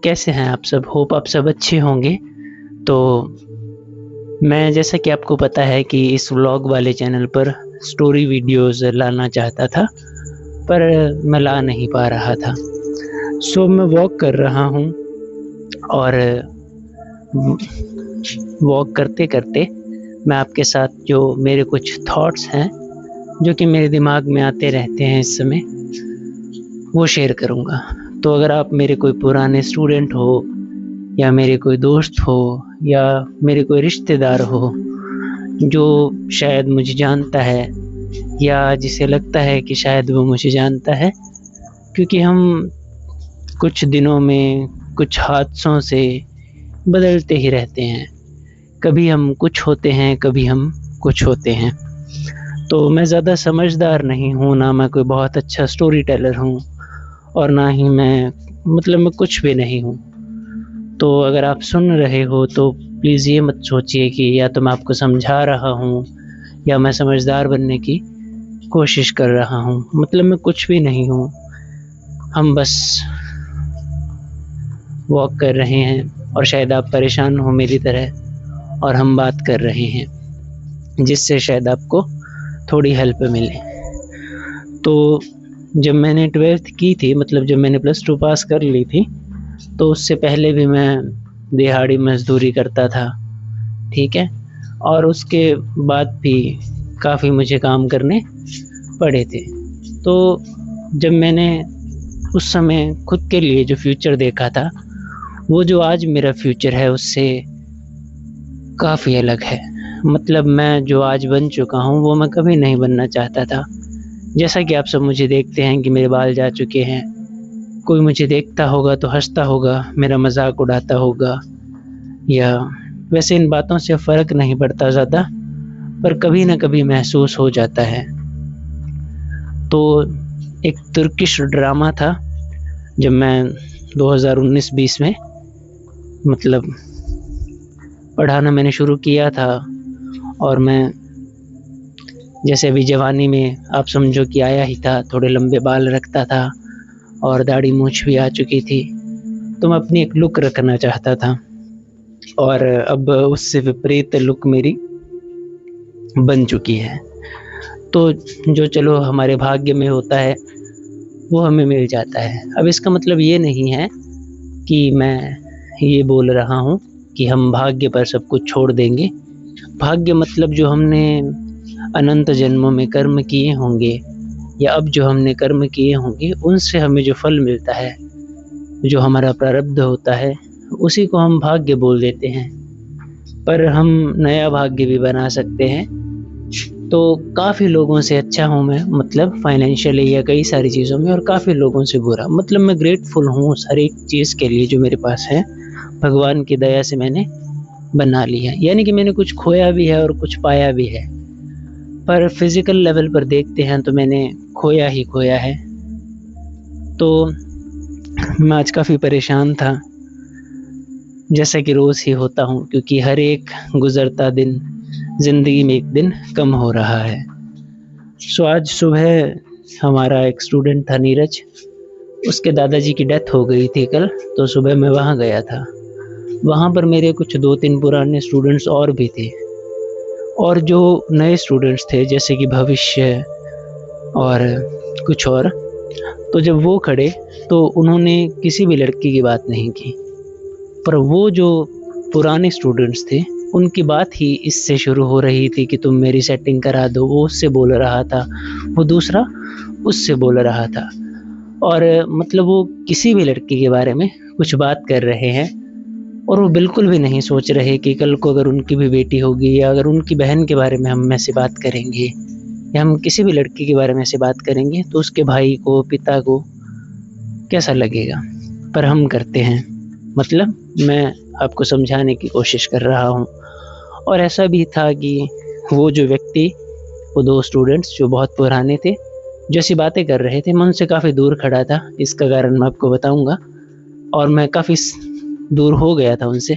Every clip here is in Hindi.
कैसे हैं आप सब? होप आप सब अच्छे होंगे। तो मैं जैसा कि आपको पता है कि इस व्लॉग वाले चैनल पर स्टोरी वीडियोस लाना चाहता था, पर मैं ला नहीं पा रहा था। मैं वॉक कर रहा हूँ और वॉक करते-करते मैं आपके साथ जो मेरे कुछ थॉट्स हैं, जो कि मेरे दिमाग में आते रहते हैं इस समय, वो शेयर करूँगा। तो अगर आप मेरे कोई पुराने स्टूडेंट हो या मेरे कोई दोस्त हो या मेरे कोई रिश्तेदार हो, जो शायद मुझे जानता है या जिसे लगता है कि शायद वो मुझे जानता है, क्योंकि हम कुछ दिनों में कुछ हादसों से बदलते ही रहते हैं। कभी हम कुछ होते हैं, कभी हम कुछ होते हैं। तो मैं ज़्यादा समझदार नहीं हूँ, ना मैं कोई बहुत अच्छा स्टोरी टेलर हूँ और ना ही मैं कुछ भी नहीं हूँ। तो अगर आप सुन रहे हो तो प्लीज़ ये मत सोचिए कि या तो मैं आपको समझा रहा हूँ या मैं समझदार बनने की कोशिश कर रहा हूँ। मैं कुछ भी नहीं हूँ। हम बस वॉक कर रहे हैं और शायद आप परेशान हो मेरी तरह और हम बात कर रहे हैं, जिससे शायद आपको थोड़ी हेल्प मिले। तो जब मैंने 12th की थी, जब मैंने +2 पास कर ली थी, तो उससे पहले भी मैं दिहाड़ी मज़दूरी करता था, ठीक है? और उसके बाद भी काफ़ी मुझे काम करने पड़े थे। तो जब मैंने उस समय खुद के लिए जो फ्यूचर देखा था, वो जो आज मेरा फ्यूचर है उससे काफ़ी अलग है। मैं जो आज बन चुका हूँ वो मैं कभी नहीं बनना चाहता था। जैसा कि आप सब मुझे देखते हैं कि मेरे बाल जा चुके हैं। कोई मुझे देखता होगा तो हँसता होगा, मेरा मज़ाक उड़ाता होगा या वैसे इन बातों से फ़र्क नहीं पड़ता ज़्यादा, पर कभी न कभी महसूस हो जाता है। तो एक तुर्किश ड्रामा था, जब मैं 2019-20 में पढ़ाना मैंने शुरू किया था और मैं जैसे अभी जवानी में आप समझो कि आया ही था, थोड़े लंबे बाल रखता था और दाढ़ी मूंछ भी आ चुकी थी। तो मैं अपनी एक लुक रखना चाहता था और अब उससे विपरीत लुक मेरी बन चुकी है। तो जो चलो हमारे भाग्य में होता है, वो हमें मिल जाता है। अब इसका मतलब ये नहीं है कि मैं ये बोल रहा हूँ कि हम भाग्य पर सब कुछ छोड़ देंगे। भाग्य जो हमने अनंत जन्मों में कर्म किए होंगे या अब जो हमने कर्म किए होंगे, उनसे हमें जो फल मिलता है, जो हमारा प्रारब्ध होता है, उसी को हम भाग्य बोल देते हैं। पर हम नया भाग्य भी बना सकते हैं। तो काफ़ी लोगों से अच्छा हूँ मैं, फाइनेंशियली या कई सारी चीज़ों में, और काफ़ी लोगों से बुरा। मैं ग्रेटफुल हूँ उस हर एक चीज़ के लिए जो मेरे पास है। भगवान की दया से मैंने बना ली है, यानी कि मैंने कुछ खोया भी है और कुछ पाया भी है। पर फिज़िकल लेवल पर देखते हैं तो मैंने खोया ही खोया है। तो मैं आज काफ़ी परेशान था, जैसा कि रोज़ ही होता हूँ, क्योंकि हर एक गुज़रता दिन ज़िंदगी में एक दिन कम हो रहा है। आज सुबह हमारा एक स्टूडेंट था नीरज, उसके दादाजी की डेथ हो गई थी कल, तो सुबह मैं वहाँ गया था। वहाँ पर मेरे कुछ 2-3 पुराने स्टूडेंट्स और भी थे, और जो नए स्टूडेंट्स थे जैसे कि भविष्य और कुछ और। तो जब वो खड़े तो उन्होंने किसी भी लड़की की बात नहीं की, पर वो जो पुराने स्टूडेंट्स थे उनकी बात ही इससे शुरू हो रही थी कि तुम मेरी सेटिंग करा दो। वो उससे बोल रहा था, वो दूसरा उससे बोल रहा था, और वो किसी भी लड़की के बारे में कुछ बात कर रहे हैं, और वो बिल्कुल भी नहीं सोच रहे कि कल को अगर उनकी भी बेटी होगी या अगर उनकी बहन के बारे में हम में से बात करेंगे या हम किसी भी लड़की के बारे में से बात करेंगे तो उसके भाई को, पिता को कैसा लगेगा। पर हम करते हैं। मैं आपको समझाने की कोशिश कर रहा हूँ। और ऐसा भी था कि वो जो व्यक्ति, वो 2 स्टूडेंट्स जो बहुत पुराने थे, जो ऐसी बातें कर रहे थे, मैं उनसे काफ़ी दूर खड़ा था। इसका कारण मैं आपको बताऊँगा, और मैं काफ़ी दूर हो गया था उनसे,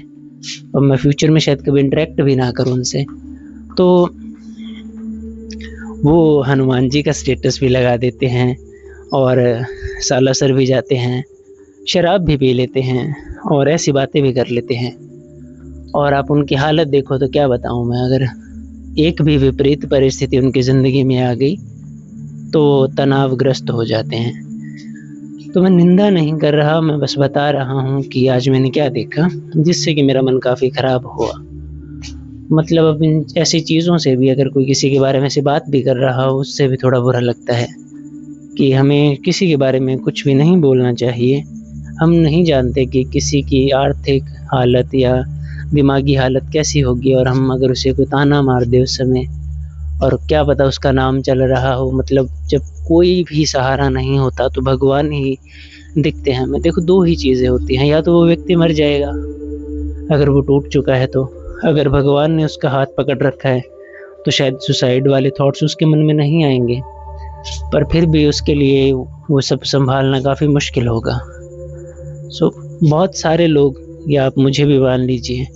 और मैं फ्यूचर में शायद कभी इंटरेक्ट भी ना करूँ उनसे। तो वो हनुमान जी का स्टेटस भी लगा देते हैं और सालासर भी जाते हैं, शराब भी पी लेते हैं और ऐसी बातें भी कर लेते हैं। और आप उनकी हालत देखो तो क्या बताऊँ मैं, अगर एक भी विपरीत परिस्थिति उनकी ज़िंदगी में आ गई तो तनावग्रस्त हो जाते हैं। तो मैं निंदा नहीं कर रहा, मैं बस बता रहा हूँ कि आज मैंने क्या देखा जिससे कि मेरा मन काफ़ी ख़राब हुआ। मतलब अब इन ऐसी चीज़ों से भी अगर कोई किसी के बारे में ऐसी बात भी कर रहा हो, उससे भी थोड़ा बुरा लगता है कि हमें किसी के बारे में कुछ भी नहीं बोलना चाहिए। हम नहीं जानते कि किसी की आर्थिक हालत या दिमागी हालत कैसी होगी, और हम अगर उसे कोई ताना मार दें उस समय, और क्या पता उसका नाम चल रहा हो। मतलब जब कोई भी सहारा नहीं होता तो भगवान ही दिखते हैं हमें। देखो 2 ही चीज़ें होती हैं, या तो वो व्यक्ति मर जाएगा अगर वो टूट चुका है तो, अगर भगवान ने उसका हाथ पकड़ रखा है तो शायद सुसाइड वाले थॉट्स उसके मन में नहीं आएँगे, पर फिर भी उसके लिए वो सब सँभालना काफ़ी मुश्किल होगा। बहुत सारे लोग, या आप मुझे भी मान लीजिए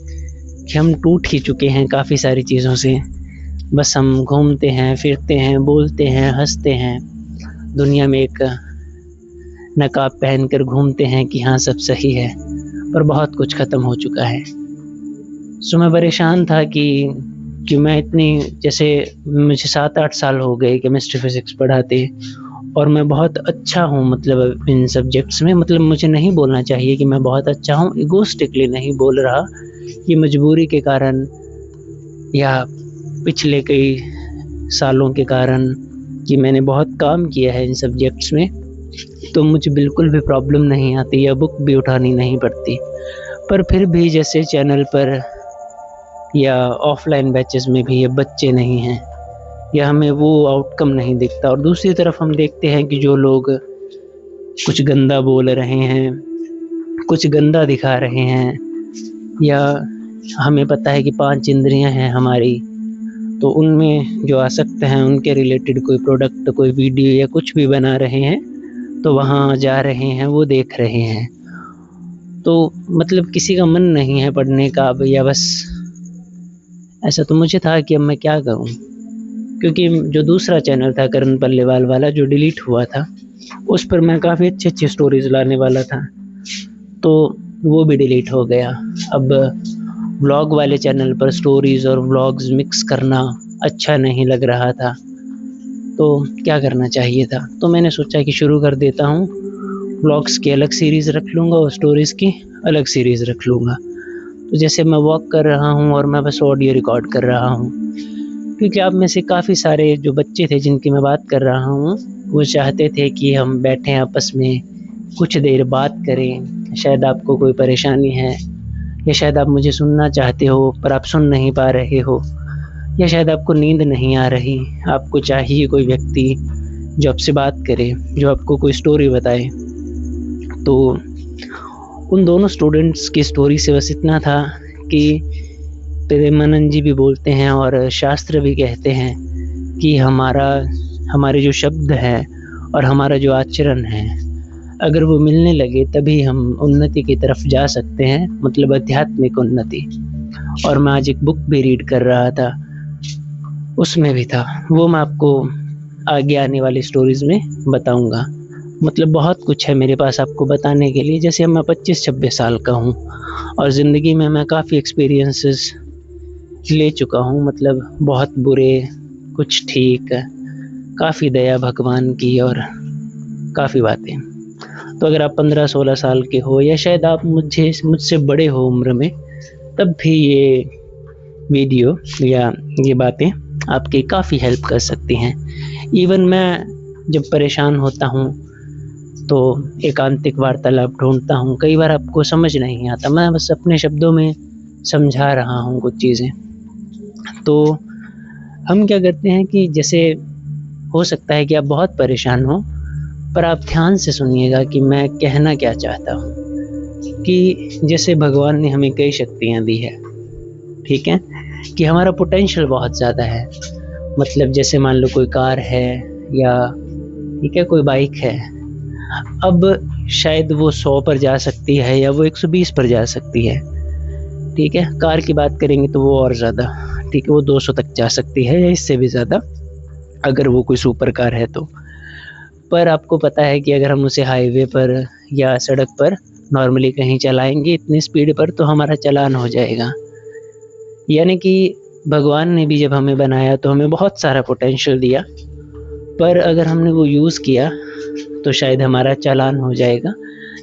कि हम टूट ही चुके हैं काफ़ी सारी चीज़ों से। बस हम घूमते हैं, फिरते हैं, बोलते हैं, हँसते हैं, दुनिया में एक नकाब पहनकर घूमते हैं कि हाँ सब सही है, पर बहुत कुछ ख़त्म हो चुका है। मैं परेशान था कि मैं इतनी, जैसे मुझे 7-8 साल हो गए केमिस्ट्री फिज़िक्स पढ़ाते, और मैं बहुत अच्छा हूँ मतलब इन सब्जेक्ट्स में। मतलब मुझे नहीं बोलना चाहिए कि मैं बहुत अच्छा हूँ, इगोइस्टिकली नहीं बोल रहा, ये मजबूरी के कारण या पिछले कई सालों के कारण कि मैंने बहुत काम किया है इन सब्जेक्ट्स में, तो मुझे बिल्कुल भी प्रॉब्लम नहीं आती या बुक भी उठानी नहीं पड़ती। पर फिर भी जैसे चैनल पर या ऑफ़लाइन बैचेज़ में भी ये बच्चे नहीं हैं, या हमें वो आउटकम नहीं दिखता, और दूसरी तरफ हम देखते हैं कि जो लोग कुछ गंदा बोल रहे हैं, कुछ गंदा दिखा रहे हैं, या हमें पता है कि 5 इंद्रियाँ हैं हमारी, तो उनमें जो आसक्त हैं उनके रिलेटेड कोई प्रोडक्ट, कोई वीडियो या कुछ भी बना रहे हैं, तो वहाँ जा रहे हैं, वो देख रहे हैं। तो मतलब किसी का मन नहीं है पढ़ने का अब, या बस ऐसा तो मुझे था कि अब मैं क्या करूँ? क्योंकि जो दूसरा चैनल था करण पल्लेवाल वाला, जो डिलीट हुआ था, उस पर मैं काफ़ी अच्छी-अच्छी स्टोरीज़ लाने वाला था, तो वो भी डिलीट हो गया। अब व्लॉग वाले चैनल पर स्टोरीज़ और व्लॉग्स मिक्स करना अच्छा नहीं लग रहा था, तो क्या करना चाहिए था? तो मैंने सोचा कि शुरू कर देता हूँ, व्लॉग्स की अलग सीरीज़ रख लूँगा और स्टोरीज़ की अलग सीरीज़ रख लूँगा। तो जैसे मैं वॉक कर रहा हूँ और मैं बस ऑडियो रिकॉर्ड कर रहा हूँ, क्योंकि आप में से काफ़ी सारे जो बच्चे थे जिनकी मैं बात कर रहा हूँ, वो चाहते थे कि हम बैठें आपस में, कुछ देर बात करें। शायद आपको कोई परेशानी है, या शायद आप मुझे सुनना चाहते हो पर आप सुन नहीं पा रहे हो, या शायद आपको नींद नहीं आ रही, आपको चाहिए कोई व्यक्ति जो आपसे बात करे, जो आपको कोई स्टोरी बताए। तो उन दोनों स्टूडेंट्स की स्टोरी से बस इतना था कि प्रेमानंद जी भी बोलते हैं और शास्त्र भी कहते हैं कि हमारे जो शब्द हैं और हमारा जो आचरण है, अगर वो मिलने लगे तभी हम उन्नति की तरफ जा सकते हैं, मतलब आध्यात्मिक उन्नति। और मैं आज एक बुक भी रीड कर रहा था, उसमें भी था, वो मैं आपको आगे आने वाली स्टोरीज़ में बताऊंगा। मतलब बहुत कुछ है मेरे पास आपको बताने के लिए। जैसे मैं 25-26 साल का हूँ और ज़िंदगी में मैं काफ़ी एक्सपीरियंसेस ले चुका हूँ, मतलब बहुत बुरे, कुछ ठीक, काफ़ी दया भगवान की और काफ़ी बातें। तो अगर आप 15-16 साल के हो, या शायद आप मुझसे बड़े हो उम्र में, तब भी ये वीडियो या ये बातें आपकी काफ़ी हेल्प कर सकती हैं। इवन मैं जब परेशान होता हूँ तो एकांतिक वार्तालाप ढूँढता हूँ, कई बार आपको समझ नहीं आता, मैं बस अपने शब्दों में समझा रहा हूँ कुछ चीज़ें। तो हम क्या करते हैं कि जैसे हो सकता है कि आप बहुत परेशान हो, पर आप ध्यान से सुनिएगा कि मैं कहना क्या चाहता हूँ। कि जैसे भगवान ने हमें कई शक्तियाँ दी है, ठीक है? कि हमारा पोटेंशियल बहुत ज़्यादा है। मतलब जैसे मान लो कोई कार है, या ठीक है कोई बाइक है, अब शायद वो 100 पर जा सकती है या वो 120 पर जा सकती है, ठीक है? कार की बात करेंगे तो वो और ज़्यादा, ठीक है, वो 200 तक जा सकती है या इससे भी ज़्यादा, अगर वो कोई सुपर कार है तो। पर आपको पता है कि अगर हम उसे हाईवे पर या सड़क पर नॉर्मली कहीं चलाएँगे इतनी स्पीड पर तो हमारा चालान हो जाएगा। यानी कि भगवान ने भी जब हमें बनाया तो हमें बहुत सारा पोटेंशियल दिया, पर अगर हमने वो यूज़ किया तो शायद हमारा चालान हो जाएगा।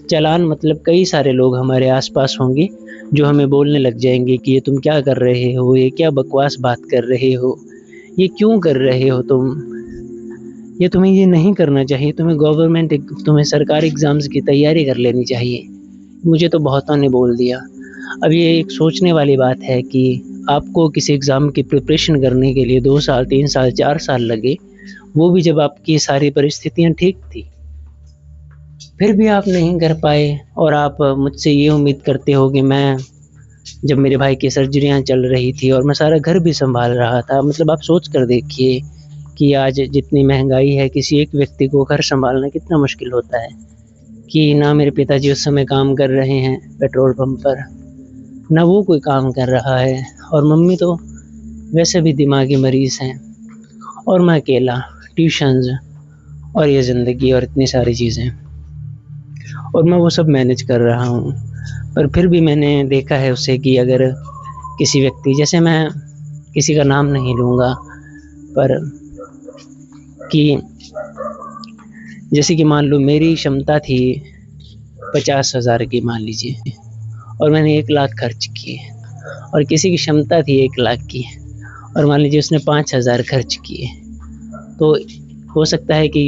चालान मतलब कई सारे लोग हमारे आस-पास होंगे जो हमें बोलने लग जाएँगे कि ये तुम क्या कर रहे हो? ये क्या बकवास बात कर रहे हो? ये क्यों कर रहे हो तुम? ये तुम्हें ये नहीं करना चाहिए, तुम्हें सरकारी एग्ज़ाम्स की तैयारी कर लेनी चाहिए। मुझे तो बहुतों ने बोल दिया। अब ये एक सोचने वाली बात है कि आपको किसी एग्ज़ाम की प्रिपरेशन करने के लिए 2 साल, 3 साल, 4 साल लगे, वो भी जब आपकी सारी परिस्थितियाँ ठीक थी। फिर भी आप नहीं कर पाए और आप मुझसे ये उम्मीद करते हो कि मैं जब मेरे भाई की सर्जरियाँ चल रही थी और मैं सारा घर भी सँभाल रहा था, मतलब आप सोच कर देखिए कि आज जितनी महँगाई है, किसी एक व्यक्ति को घर सँभालना कितना मुश्किल होता है। कि ना मेरे पिताजी उस समय काम कर रहे हैं पेट्रोल पंप पर, ना वो कोई काम कर रहा है और मम्मी तो वैसे भी दिमागी मरीज़ हैं और मैं अकेला, ट्यूशन्स और ये ज़िंदगी और इतनी सारी चीज़ें और मैं वो सब मैनेज कर रहा हूँ। पर फिर भी मैंने देखा है उसे कि अगर किसी व्यक्ति जैसे मैं किसी का नाम नहीं लूँगा, पर कि जैसे कि मान लो मेरी क्षमता थी 50,000 की मान लीजिए और मैंने 1 लाख खर्च किए और किसी की क्षमता थी 1 लाख की और मान लीजिए उसने 5,000 खर्च किए। तो हो सकता है कि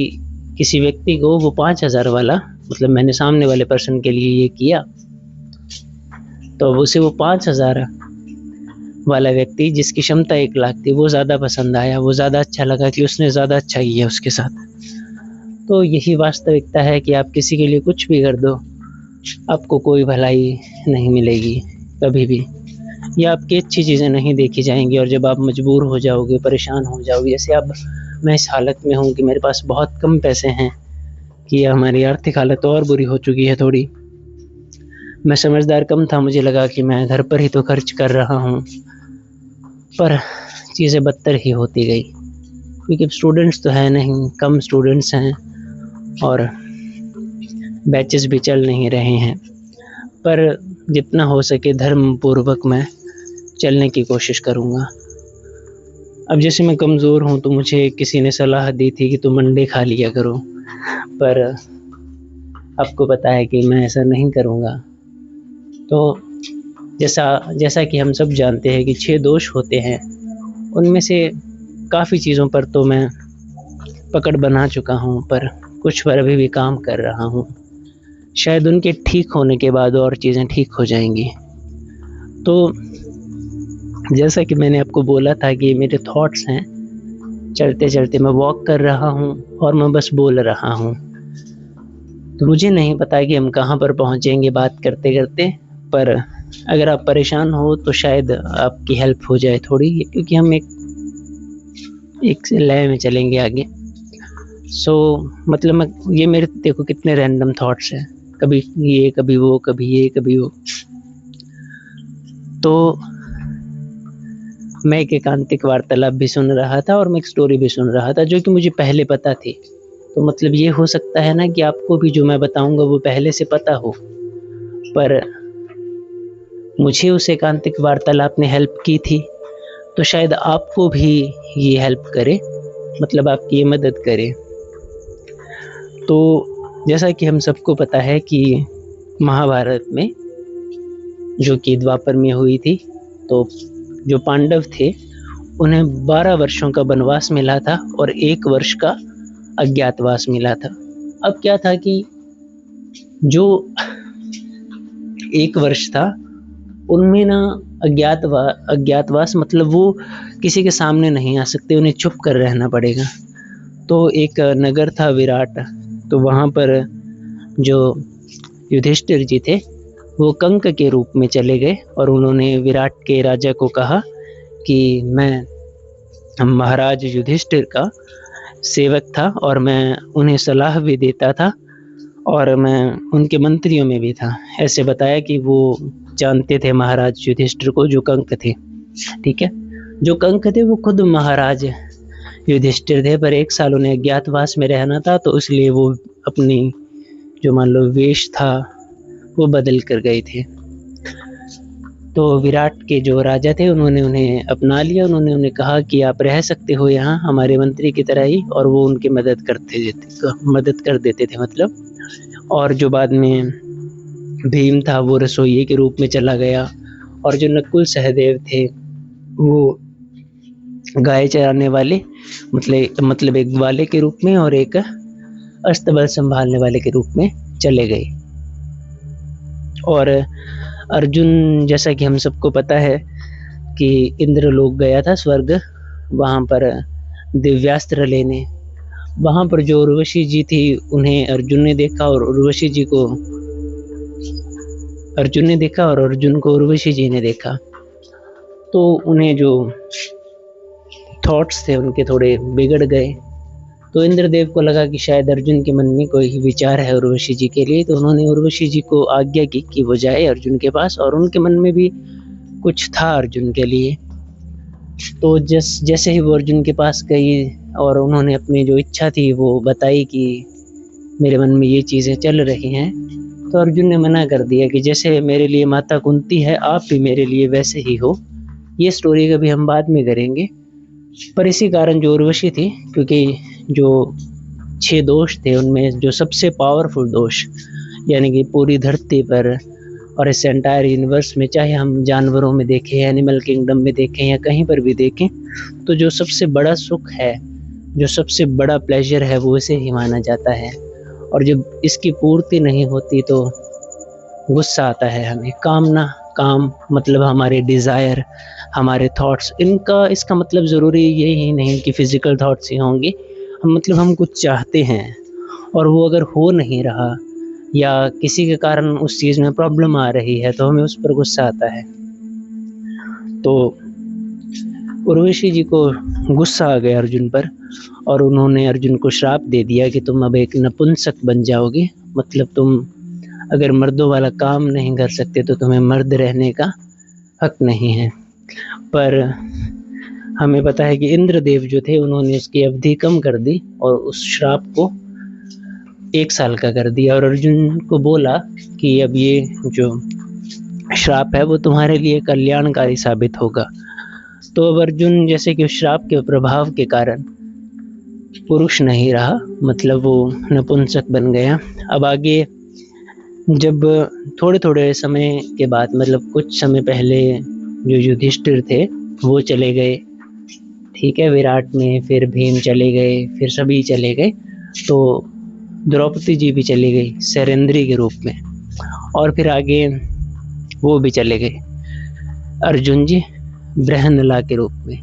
किसी व्यक्ति को वो 5,000 वाला मतलब मैंने सामने वाले पर्सन के लिए ये किया, तो उसे वो 5,000 वाला व्यक्ति जिसकी क्षमता 1 लाख थी वो ज़्यादा पसंद आया, वो ज़्यादा अच्छा लगा कि उसने ज़्यादा अच्छा किया उसके साथ। तो यही वास्तविकता है कि आप किसी के लिए कुछ भी कर दो, आपको कोई भलाई नहीं मिलेगी कभी भी, या आपकी अच्छी चीज़ें नहीं देखी जाएँगी और जब आप मजबूर हो जाओगे, परेशान हो जाओगे, जैसे अब मैं इस हालत में हूँ कि मेरे पास बहुत कम पैसे हैं, कि हमारी आर्थिक हालत और बुरी हो चुकी है थोड़ी। मैं समझदार कम था, मुझे लगा कि मैं घर पर ही तो खर्च कर रहा हूँ, पर चीज़ें बदतर ही होती गई क्योंकि स्टूडेंट्स तो हैं नहीं, कम स्टूडेंट्स हैं और बैचेस भी चल नहीं रहे हैं। पर जितना हो सके धर्मपूर्वक मैं चलने की कोशिश करूँगा। अब जैसे मैं कमज़ोर हूँ तो मुझे किसी ने सलाह दी थी कि तुम अंडे खा लिया करो, पर आपको पता है कि मैं ऐसा नहीं करूँगा। तो जैसा कि हम सब जानते हैं कि 6 दोष होते हैं, उनमें से काफ़ी चीज़ों पर तो मैं पकड़ बना चुका हूँ, पर कुछ पर अभी भी काम कर रहा हूँ। शायद उनके ठीक होने के बाद और चीज़ें ठीक हो जाएँगी। तो जैसा कि मैंने आपको बोला था कि मेरे थॉट्स हैं, चलते-चलते मैं वॉक कर रहा हूँ और मैं बस बोल रहा हूँ। तो मुझे नहीं पता कि हम कहाँ पर पहुँचेंगे बात करते-करते, पर अगर आप परेशान हो तो शायद आपकी हेल्प हो जाए थोड़ी, क्योंकि हम एक लय में चलेंगे आगे। मतलब ये मेरे देखो कितने रैंडम थॉट्स हैं, कभी ये, कभी वो, कभी ये, कभी वो। तो मैं एक एकांतिक वार्तालाप भी सुन रहा था और मैं एक स्टोरी भी सुन रहा था जो कि मुझे पहले पता थी। तो मतलब ये हो सकता है ना कि आपको भी जो मैं बताऊँगा वो पहले से पता हो, पर मुझे उस एकांतिक वार्तालाप ने हेल्प की थी, तो शायद आपको भी ये हेल्प करे, मतलब आपकी ये मदद करे। तो जैसा कि हम सबको पता है कि महाभारत में जो कि द्वापर में हुई थी, तो जो पांडव थे उन्हें 12 वर्षों का वनवास मिला था और 1 वर्ष का अज्ञातवास मिला था। अब क्या था कि जो 1 वर्ष था उनमें ना अज्ञातवास मतलब वो किसी के सामने नहीं आ सकते, उन्हें छुप कर रहना पड़ेगा। तो एक नगर था विराट, तो वहाँ पर जो युधिष्ठिर जी थे वो कंक के रूप में चले गए और उन्होंने विराट के राजा को कहा कि मैं महाराज युधिष्ठिर का सेवक था और मैं उन्हें सलाह भी देता था और मैं उनके मंत्रियों में भी था। ऐसे बताया कि वो जानते थे महाराज युधिष्ठिर को जो कंक थे, ठीक है। जो कंक थे वो खुद महाराज युधिष्ठिर थे, पर 1 साल उन्हें अज्ञातवास में रहना था, तो इसलिए वो अपनी जो मान लो वेश था वो बदल कर गए थे। तो विराट के जो राजा थे उन्होंने उन्हें अपना लिया। उन्होंने उन्हें कहा कि आप रह सकते हो यहाँ हमारे मंत्री की तरह ही, और वो उनकी मदद कर देते थे मतलब। और जो बाद में भीम था वो रसोइये के रूप में चला गया, और जो नकुल सहदेव थे वो गाय चराने वाले मतलब एक ग्वाले के रूप में और एक अस्तबल संभालने वाले के रूप में चले गए। और अर्जुन, जैसा कि हम सबको पता है कि इंद्रलोक गया था, स्वर्ग, वहाँ पर दिव्यास्त्र लेने। वहाँ पर जो उर्वशी जी थी उन्हें अर्जुन ने देखा, और अर्जुन को उर्वशी जी ने देखा। तो उन्हें जो थॉट्स थे उनके थोड़े बिगड़ गए। तो इंद्रदेव को लगा कि शायद अर्जुन के मन में कोई विचार है उर्वशी जी के लिए, तो उन्होंने उर्वशी जी को आज्ञा की कि वो जाए अर्जुन के पास, और उनके मन में भी कुछ था अर्जुन के लिए। तो जैसे ही वो अर्जुन के पास गई और उन्होंने अपनी जो इच्छा थी वो बताई कि मेरे मन में ये चीज़ें चल रही हैं, तो अर्जुन ने मना कर दिया कि जैसे मेरे लिए माता कुंती है, आप भी मेरे लिए वैसे ही हो। ये स्टोरी कभी हम बाद में करेंगे। पर इसी कारण जो उर्वशी थी, क्योंकि जो 6 दोष थे उनमें जो सबसे पावरफुल दोष, यानी कि पूरी धरती पर और इस एंटायर यूनिवर्स में, चाहे हम जानवरों में देखें, एनिमल किंगडम में देखें या कहीं पर भी देखें, तो जो सबसे बड़ा सुख है, जो सबसे बड़ा प्लेजर है, वो इसे ही माना जाता है। और जब इसकी पूर्ति नहीं होती तो गुस्सा आता है हमें। काम मतलब हमारे डिज़ायर, हमारे थॉट्स, इसका मतलब ज़रूरी ये ही नहीं कि फ़िज़िकल थॉट्स ही होंगे। मतलब हम कुछ चाहते हैं और वो अगर हो नहीं रहा या किसी के कारण उस चीज़ में प्रॉब्लम आ रही है, तो हमें उस पर गुस्सा आता है। तो उर्वशी जी को गुस्सा आ गया अर्जुन पर, और उन्होंने अर्जुन को श्राप दे दिया कि तुम अब एक नपुंसक बन जाओगे। मतलब तुम अगर मर्दों वाला काम नहीं कर सकते तो तुम्हें मर्द रहने का हक नहीं है। पर हमें पता है कि इंद्रदेव जो थे उन्होंने उसकी अवधि कम कर दी और उस श्राप को 1 साल का कर दिया, और अर्जुन को बोला कि अब ये जो श्राप है वो तुम्हारे लिए कल्याणकारी साबित होगा। तो अब अर्जुन जैसे कि उस श्राप के प्रभाव के कारण पुरुष नहीं रहा, मतलब वो नपुंसक बन गया। अब आगे जब थोड़े समय के बाद, मतलब कुछ समय पहले जो युधिष्ठिर थे वो चले गए, ठीक है, विराट में, फिर भीम चले गए, फिर सभी चले गए, तो द्रौपदी जी भी चली गई सैरेंद्री के रूप में, और फिर आगे वो भी चले गए अर्जुन जी बृहन्नला के रूप में।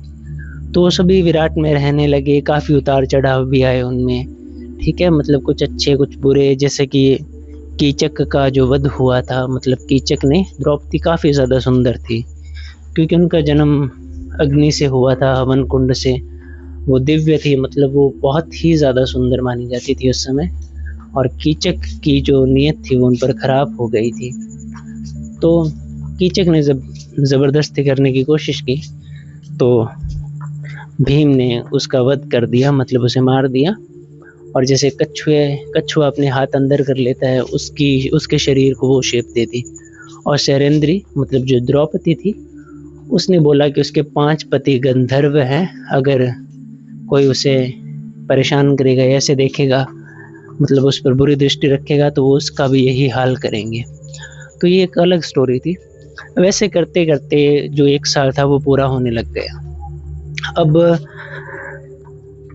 तो सभी विराट में रहने लगे। काफ़ी उतार चढ़ाव भी आए उनमें, ठीक है, मतलब कुछ अच्छे कुछ बुरे। जैसे कि कीचक का जो वध हुआ था, मतलब कीचक ने, द्रौपदी काफ़ी ज़्यादा सुंदर थी क्योंकि उनका जन्म अग्नि से हुआ था, हवन कुंड से, वो दिव्य थी, मतलब वो बहुत ही ज़्यादा सुंदर मानी जाती थी उस समय। और कीचक की जो नीयत थी वो उन पर ख़राब हो गई थी। तो कीचक ने जब ज़बरदस्ती करने की कोशिश की तो भीम ने उसका वध कर दिया, मतलब उसे मार दिया। और जैसे कछुआ अपने हाथ अंदर कर लेता है, उसके शरीर को वो शेप दे दी। और सैरेंद्री, मतलब जो द्रौपदी थी, उसने बोला कि उसके 5 पति गंधर्व हैं, अगर कोई उसे परेशान करेगा, ऐसे देखेगा, मतलब उस पर बुरी दृष्टि रखेगा, तो वो उसका भी यही हाल करेंगे। तो ये एक अलग स्टोरी थी। वैसे करते करते जो 1 साल था वो पूरा होने लग गया। अब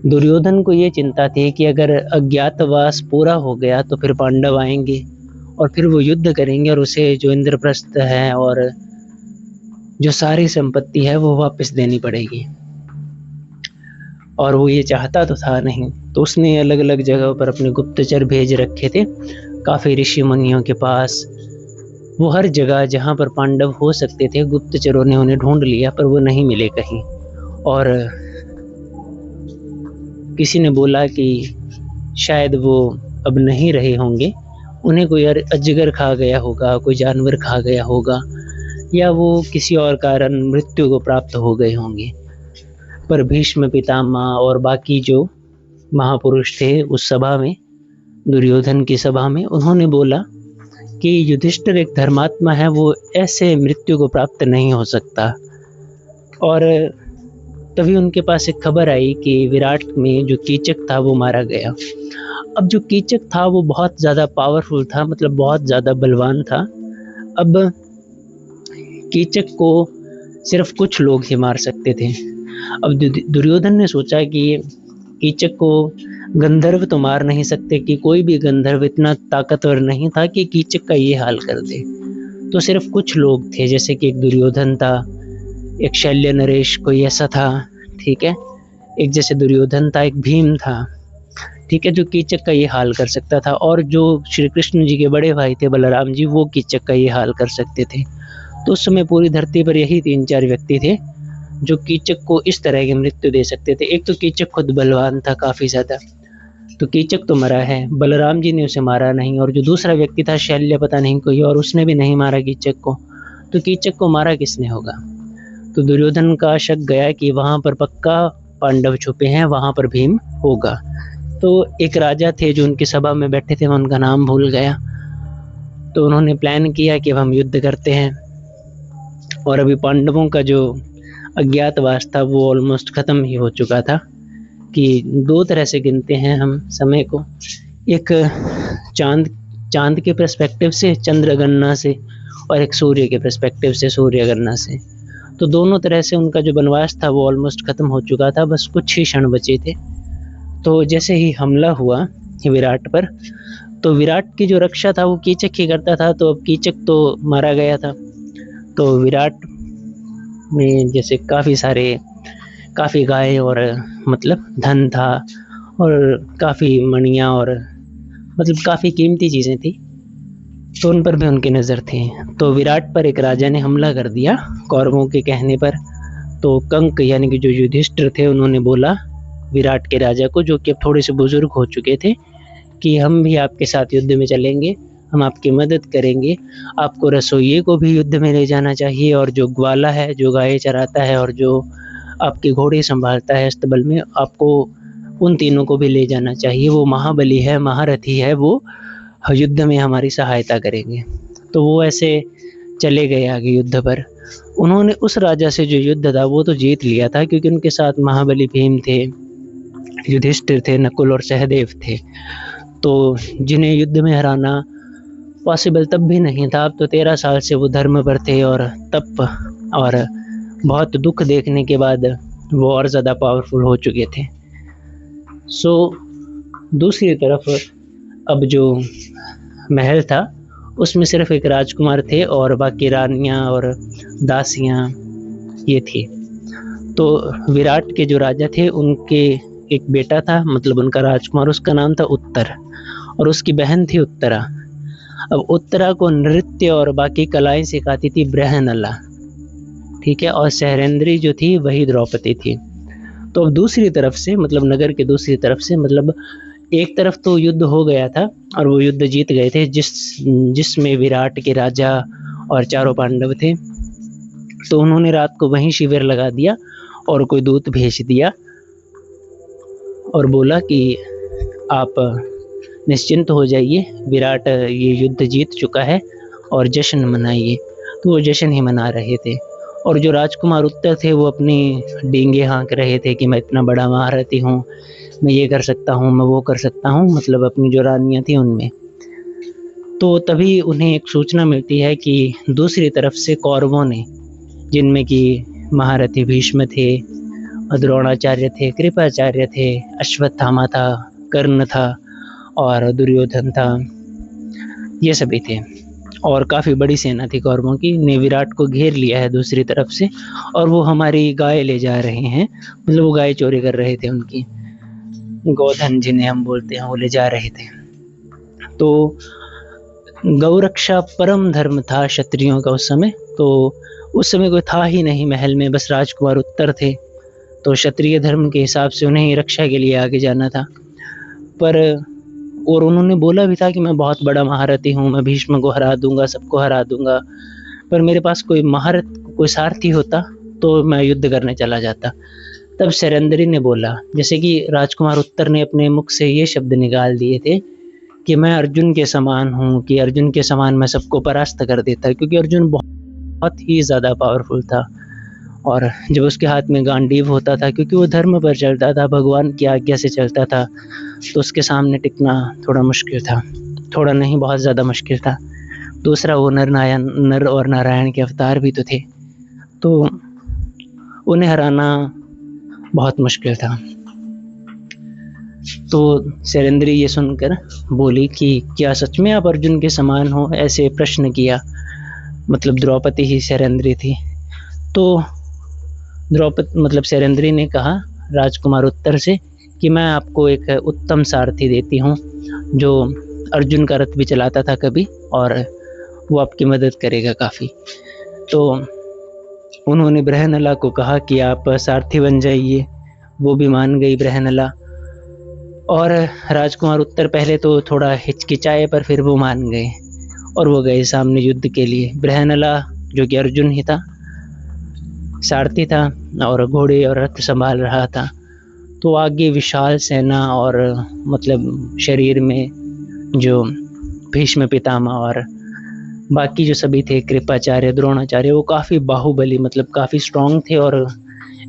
दुर्योधन को ये चिंता थी कि अगर अज्ञातवास पूरा हो गया तो फिर पांडव आएंगे और फिर वो युद्ध करेंगे, और उसे जो इंद्रप्रस्थ है और जो सारी संपत्ति है वो वापस देनी पड़ेगी। और वो ये चाहता तो था नहीं, तो उसने अलग अलग जगहों पर अपने गुप्तचर भेज रखे थे, काफ़ी ऋषि मुनियों के पास। वो हर जगह जहाँ पर पांडव हो सकते थे, गुप्तचरों ने उन्हें ढूंढ लिया, पर वो नहीं मिले कहीं। और किसी ने बोला कि शायद वो अब नहीं रहे होंगे, उन्हें कोई अजगर खा गया होगा, कोई जानवर खा गया होगा, या वो किसी और कारण मृत्यु को प्राप्त हो गए होंगे। पर भीष्म पितामह और बाकी जो महापुरुष थे उस सभा में, दुर्योधन की सभा में, उन्होंने बोला कि युधिष्ठिर एक धर्मात्मा है, वो ऐसे मृत्यु को प्राप्त नहीं हो सकता। और तभी उनके पास एक खबर आई कि विराट में जो कीचक था वो मारा गया। अब जो कीचक था वो बहुत ज़्यादा पावरफुल था, मतलब बहुत ज़्यादा बलवान था। अब कीचक को सिर्फ कुछ लोग ही मार सकते थे। अब दुर्योधन ने सोचा कि कीचक को गंधर्व तो मार नहीं सकते, कि कोई भी गंधर्व इतना ताकतवर नहीं था कि कीचक का ये हाल कर दे। तो सिर्फ कुछ लोग थे, जैसे कि एक दुर्योधन था, एक शल्य नरेश कोई ऐसा था, ठीक है, एक जैसे दुर्योधन था, एक भीम था, ठीक है, जो कीचक का ये हाल कर सकता था। और जो श्री कृष्ण जी के बड़े भाई थे बलराम जी, वो कीचक का ये हाल कर सकते थे। तो उस समय पूरी धरती पर यही 3-4 व्यक्ति थे जो कीचक को इस तरह की मृत्यु दे सकते थे। एक तो कीचक खुद बलवान था काफ़ी ज़्यादा, तो कीचक तो मरा है, बलराम जी ने उसे मारा नहीं, और जो दूसरा व्यक्ति था शल्य पता नहीं कोई, और उसने भी नहीं मारा कीचक को, तो कीचक को मारा किसने होगा। तो दुर्योधन का शक गया कि वहाँ पर पक्का पांडव छुपे हैं, वहाँ पर भीम होगा। तो एक राजा थे जो उनकी सभा में बैठे थे, मैं उनका नाम भूल गया। तो उन्होंने प्लान किया कि अब हम युद्ध करते हैं। और अभी पांडवों का जो अज्ञातवास था वो ऑलमोस्ट ख़त्म ही हो चुका था। कि 2 तरह से गिनते हैं हम समय को, एक चांद के पर्सपेक्टिव से, चंद्र गणना से, और एक सूर्य के पर्सपेक्टिव से, सूर्य गणना से। तो दोनों तरह से उनका जो वनवास था वो ऑलमोस्ट ख़त्म हो चुका था, बस कुछ ही क्षण बचे थे। तो जैसे ही हमला हुआ विराट पर, तो विराट की जो रक्षा था वो कीचक ही करता था। तो अब कीचक तो मारा गया था, तो विराट में जैसे काफ़ी गाय और मतलब धन था, और काफ़ी मणियाँ और मतलब काफ़ी कीमती चीज़ें थी, तो उन पर भी उनकी नज़र थी। तो विराट पर एक राजा ने हमला कर दिया कौरवों के कहने पर। तो कंक यानी कि जो युधिष्ठिर थे, उन्होंने बोला विराट के राजा को, जो कि अब थोड़े से बुजुर्ग हो चुके थे, कि हम भी आपके साथ युद्ध में चलेंगे, हम आपकी मदद करेंगे, आपको रसोइये को भी युद्ध में ले जाना चाहिए, और जो ग्वाला है, जो गाय चराता है, और जो आपके घोड़े संभालता है अस्तबल में, आपको उन तीनों को भी ले जाना चाहिए। वो महाबली है, महारथी है, वो युद्ध में हमारी सहायता करेंगे। तो वो ऐसे चले गए आगे युद्ध पर। उन्होंने उस राजा से जो युद्ध था वो तो जीत लिया था, क्योंकि उनके साथ महाबली भीम थे, युधिष्ठिर थे, नकुल और सहदेव थे, तो जिन्हें युद्ध में हराना पॉसिबल तब भी नहीं था। अब तो 13 साल से वो धर्म पर थे, और तप और बहुत दुख देखने के बाद वो और ज़्यादा पावरफुल हो चुके थे। दूसरी तरफ अब जो महल था उसमें सिर्फ एक राजकुमार थे, और बाकी रानियां और दासियां ये थी। तो विराट के जो राजा थे उनके एक बेटा था, मतलब उनका राजकुमार, उसका नाम था उत्तर, और उसकी बहन थी उत्तरा। अब उत्तरा को नृत्य और बाकी कलाएं सिखाती थी बृहनला, ठीक है, और सहरेंद्री जो थी वही द्रौपदी थी। तो अब दूसरी तरफ से, मतलब नगर के दूसरी तरफ से, मतलब एक तरफ तो युद्ध हो गया था और वो युद्ध जीत गए थे, जिसमें विराट के राजा और चारों पांडव थे। तो उन्होंने रात को वहीं शिविर लगा दिया, और कोई दूत भेज दिया और बोला कि आप निश्चिंत हो जाइए, विराट ये युद्ध जीत चुका है और जश्न मनाइए। तो वो जश्न ही मना रहे थे, और जो राजकुमार उत्तर थे वो अपनी डींगे हाँक रहे थे कि मैं इतना बड़ा महारथी हूँ, मैं ये कर सकता हूँ, मैं वो कर सकता हूँ, मतलब अपनी जो रानियाँ थी उनमें। तो तभी उन्हें एक सूचना मिलती है कि दूसरी तरफ से कौरवों ने, जिनमें कि महारथी भीष्म थे, द्रोणाचार्य थे, कृपाचार्य थे, अश्वत्थामा था, कर्ण था, और दुर्योधन था, ये सभी थे, और काफ़ी बड़ी सेना थी कौरवों की, ने विराट को घेर लिया है दूसरी तरफ से, और वो हमारी गाय ले जा रहे हैं, मतलब वो गाय चोरी कर रहे थे, उनकी गोधन जिन्हें हम बोलते हैं वो ले जा रहे थे। तो गौरक्षा परम धर्म था क्षत्रियों का उस समय। तो उस समय कोई था ही नहीं महल में, बस राजकुमार उत्तर थे, तो क्षत्रिय धर्म के हिसाब से उन्हें रक्षा के लिए आगे जाना था। पर और उन्होंने बोला भी था कि मैं बहुत बड़ा महारथी हूँ, मैं भीष्म को हरा दूंगा, सबको हरा दूंगा, पर मेरे पास कोई महारथ, कोई सारथी होता तो मैं युद्ध करने चला जाता। तब सैरंद्री ने बोला, जैसे कि राजकुमार उत्तर ने अपने मुख से ये शब्द निकाल दिए थे कि मैं अर्जुन के समान हूँ, कि अर्जुन के समान मैं सबको परास्त कर देता, क्योंकि अर्जुन बहुत ही ज़्यादा पावरफुल था। और जब उसके हाथ में गांडीव होता था, क्योंकि वो धर्म पर चलता था, भगवान की आज्ञा से चलता था, तो उसके सामने टिकना थोड़ा मुश्किल था। थोड़ा नहीं, बहुत ज़्यादा मुश्किल था। दूसरा, वो नर और नारायण के अवतार भी तो थे, तो उन्हें हराना बहुत मुश्किल था। तो सैरंद्री ये सुनकर बोली कि क्या सच में आप अर्जुन के समान हो? ऐसे प्रश्न किया। मतलब द्रौपदी ही सैरंद्री थी। तो सैरंद्री ने कहा राजकुमार उत्तर से कि मैं आपको एक उत्तम सारथी देती हूँ, जो अर्जुन का रथ भी चलाता था कभी, और वो आपकी मदद करेगा काफ़ी। तो उन्होंने बृहन्नला को कहा कि आप सारथी बन जाइए। वो भी मान गई बृहन्नला। और राजकुमार उत्तर पहले तो थोड़ा हिचकिचाए, पर फिर वो मान गए और वो गए सामने युद्ध के लिए। बृहन्नला, जो कि अर्जुन ही था, सारथी था और घोड़े और रथ संभाल रहा था। तो आगे विशाल सेना और मतलब शरीर में जो भीष्म पितामह और बाकी जो सभी थे, कृपाचार्य, द्रोणाचार्य, वो काफ़ी बाहुबली, मतलब काफ़ी स्ट्रांग थे। और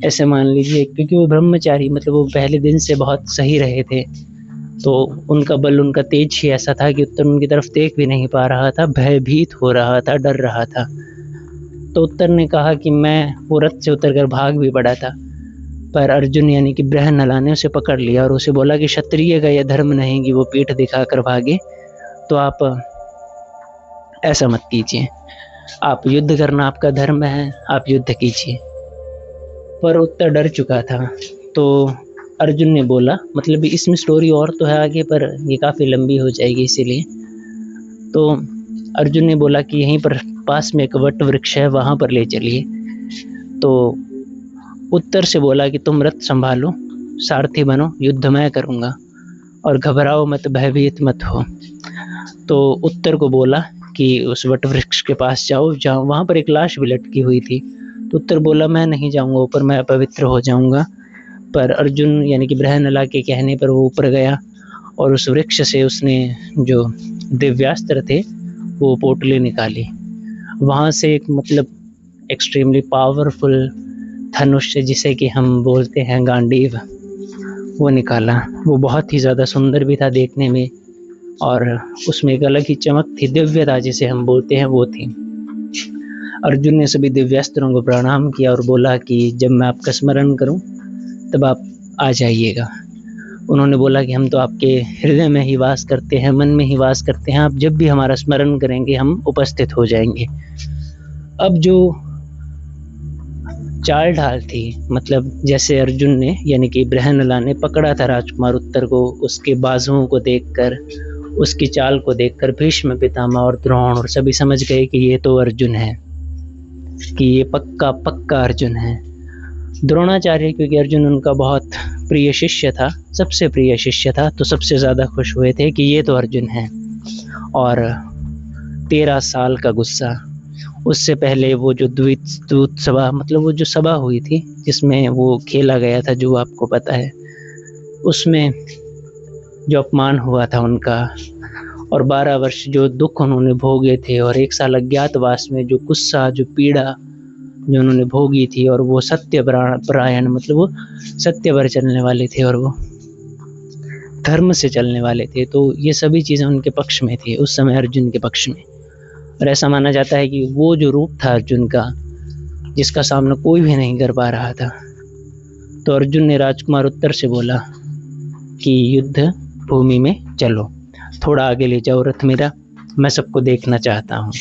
ऐसे मान लीजिए, क्योंकि वो ब्रह्मचारी, मतलब वो पहले दिन से बहुत सही रहे थे, तो उनका बल, उनका तेज ही ऐसा था कि उत्तर उनकी तरफ देख भी नहीं पा रहा था, भयभीत हो रहा था, डर रहा था। तो उत्तर ने कहा कि मैं वो रथ से उतरकर भाग भी पड़ा था, पर अर्जुन यानी कि बृहन्नला ने उसे पकड़ लिया और उसे बोला कि क्षत्रिय का यह धर्म नहीं कि वो पीठ दिखाकर भागे, तो आप ऐसा मत कीजिए, आप युद्ध करना आपका धर्म है, आप युद्ध कीजिए। पर उत्तर डर चुका था। तो अर्जुन ने बोला, मतलब इसमें स्टोरी और तो है आगे, पर ये काफ़ी लंबी हो जाएगी, इसीलिए। तो अर्जुन ने बोला कि यहीं पर पास में एक वट वृक्ष है, वहाँ पर ले चलिए। तो उत्तर से बोला कि तुम रथ संभालो, सारथी बनो, युद्ध मैं करूँगा, और घबराओ मत, भयभीत मत हो। तो उत्तर को बोला कि उस वट वृक्ष के पास जाओ, जहाँ वहाँ पर एक लाश भी लटकी हुई थी। तो उत्तर बोला, मैं नहीं जाऊँगा ऊपर, मैं अपवित्र हो जाऊँगा। पर अर्जुन यानी कि बृहन्नला के कहने पर वो ऊपर गया और उस वृक्ष से उसने जो दिव्यास्त्र थे वो पोटली निकाली। वहाँ से एक मतलब एक्सट्रीमली पावरफुल धनुष, जिसे कि हम बोलते हैं गांडीव, वो निकाला। वो बहुत ही ज़्यादा सुंदर भी था देखने में, और उसमें एक अलग ही चमक थी, दिव्यता जिसे हम बोलते हैं, वो थी। अर्जुन ने सभी दिव्यास्त्रों को प्रणाम किया और बोला कि जब मैं आपका स्मरण करूं तब आप आ जाइएगा। उन्होंने बोला कि हम तो आपके हृदय में ही वास करते हैं, मन में ही वास करते हैं, आप जब भी हमारा स्मरण करेंगे हम उपस्थित हो जाएंगे। अब जो चाल ढाल थी, मतलब जैसे अर्जुन ने यानी कि बृहन्नला ने पकड़ा था राजकुमार उत्तर को, उसके बाजुओं को देखकर, उसकी चाल को देखकर भीष्म पितामह और द्रोण और सभी समझ गए कि ये तो अर्जुन है, कि ये पक्का पक्का अर्जुन है। द्रोणाचार्य, क्योंकि अर्जुन उनका बहुत प्रिय शिष्य था, सबसे प्रिय शिष्य था, तो सबसे ज़्यादा खुश हुए थे कि ये तो अर्जुन है। और 13 साल का गुस्सा, उससे पहले वो जो दूत सभा, मतलब वो जो सभा हुई थी जिसमें वो खेला गया था, जो आपको पता है, उसमें जो अपमान हुआ था उनका, और 12 वर्ष जो दुख उन्होंने भोगे थे, और 1 साल अज्ञातवास में जो गुस्सा, जो पीड़ा जो उन्होंने भोगी थी, और वो सत्य परायण, मतलब वो सत्य पर चलने वाले थे और वो धर्म से चलने वाले थे, तो ये सभी चीज़ें उनके पक्ष में थी उस समय, अर्जुन के पक्ष में। और ऐसा माना जाता है कि वो जो रूप था अर्जुन का, जिसका सामना कोई भी नहीं कर पा रहा था, तो अर्जुन ने राजकुमार उत्तर से बोला कि युद्ध भूमि में चलो, थोड़ा आगे ले जाओ रथ मेरा, मैं सबको देखना चाहता हूँ।